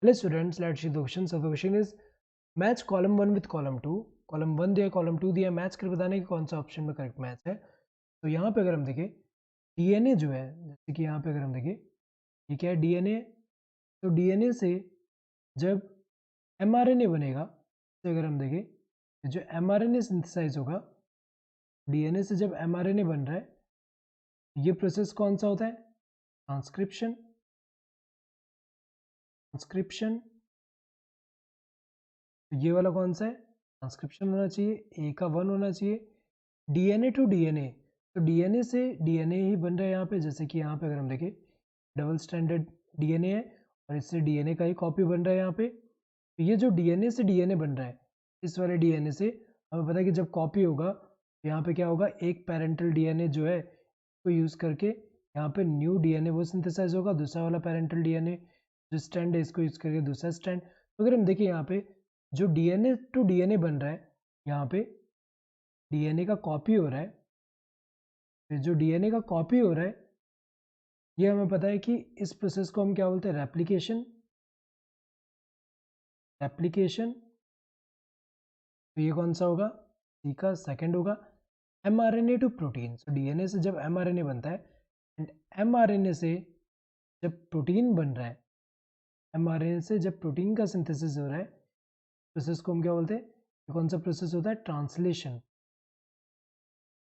Hello students, let's see the question. So the question is match column 1 with column 2. column 1 दिया column 2 दिया, match कर बताने की कौन सा ऑप्शन में करेक्ट मैच है. तो यहाँ पे अगर हम देखें डीएनए जो है, जैसे कि यहाँ पे अगर हम देखें ये क्या है डीएनए. तो डीएनए से जब एमआरएनए बनेगा, तो अगर हम देखें जो एमआरएनए सिंथेसाइज होगा, डीएनए से जब एमआरएनए बन रहा है, ये प्रोसेस कौन सा होता है? ट्रांसक्रिप्शन. ट्रांसक्रिप्शन ये वाला कौन सा है? ट्रांसक्रिप्शन होना चाहिए. ए का 1 होना चाहिए. डीएनए टू डीएनए, तो डीएनए से डीएनए ही बन रहा है यहाँ पे. जैसे कि यहाँ पे अगर हम देखें डबल स्टैंडर्ड डीएनए है और इससे डीएनए का ही कॉपी बन रहा है यहाँ पे. तो ये जो डीएनए से डीएनए बन रहा है, इस वाले डीएनए से हमें पता है कि जब कॉपी होगा तो यहाँ पे क्या होगा, एक पेरेंटल डीएनए जो है को यूज़ करके यहाँ पे न्यू डीएनए वो सिंथेसाइज होगा. दूसरा वाला पेरेंटल डीएनए जो स्टैंड है, इसको यूज़ करके दूसरा स्टैंड. तो अगर हम देखें यहाँ पे जो डीएनए टू डीएनए बन रहा है, यहाँ पे डीएनए का कॉपी हो रहा है. फिर जो डीएनए का कॉपी हो रहा है, ये हमें पता है कि इस प्रोसेस को हम क्या बोलते हैं? रेप्लिकेशन. रेप्लिकेशन. तो ये कौन सा होगा? सी का सेकंड होगा. MRNA to protein, so DNA से जब एमआरएनए बनता है एंड एमआरएनए से जब प्रोटीन बन रहा है, एमआरएनए से जब प्रोटीन का सिंथेसिस हो रहा है, प्रोसेस को हम क्या बोलते हैं? ये कौन सा प्रोसेस होता है? ट्रांसलेशन.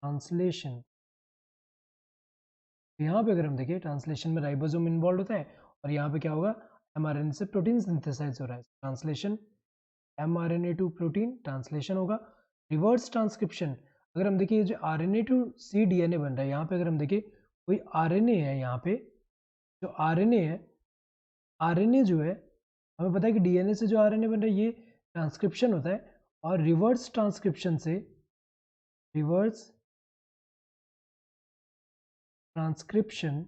ट्रांसलेशन. तो यहाँ पे अगर हम देखें ट्रांसलेशन में राइबोसोम इन्वॉल्व होता है और यहाँ पे क्या होगा? एमआरएनए से प्रोटीन सिंथेसाइज हो रहा है. Translation, mRNA to protein translation होगा. रिवर्स ट्रांसक्रिप्शन, अगर हम देखिए जो आरएनए टू सी डीएनए बन रहा है, यहाँ पे अगर हम देखें कोई आरएनए है, यहाँ पे जो आरएनए है, आरएनए जो है हमें पता है कि डीएनए से जो आरएनए बन रहा है ये ट्रांसक्रिप्शन होता है. और रिवर्स ट्रांसक्रिप्शन से, रिवर्स ट्रांसक्रिप्शन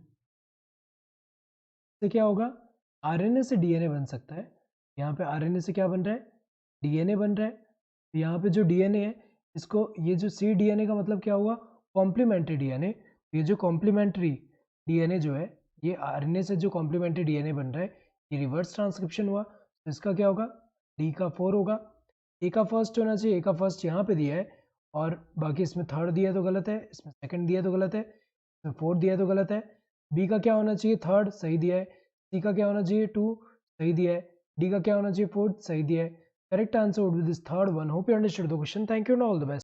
से क्या होगा? आरएनए से डीएनए बन सकता है. यहाँ पे आरएनए से क्या बन रहा है? डीएनए बन रहा है. तो यहाँ पे जो डीएनए है, इसको ये जो सी डीएनए का मतलब क्या हुआ? Complementary DNA. ये जो कॉम्प्लीमेंट्री डीएनए जो है, ये आरएनए से जो कॉम्प्लीमेंट्री डीएनए बन रहा है, ये रिवर्स ट्रांसक्रिप्शन हुआ. तो इसका क्या होगा? डी का 4 होगा. ए का फर्स्ट होना चाहिए. ए का फर्स्ट यहाँ पे दिया है और बाकी इसमें थर्ड दिया तो गलत है, इसमें सेकंड दिया तो गलत है, इसमें फोर्थ दिया तो गलत है. बी का क्या होना चाहिए? थर्ड, सही दिया है. सी का क्या होना चाहिए? 2, सही दिया है. डी का क्या होना चाहिए? फोर्थ, सही दिया है. Correct answer would be this third one. Hope you understood the question. Thank you and all the best.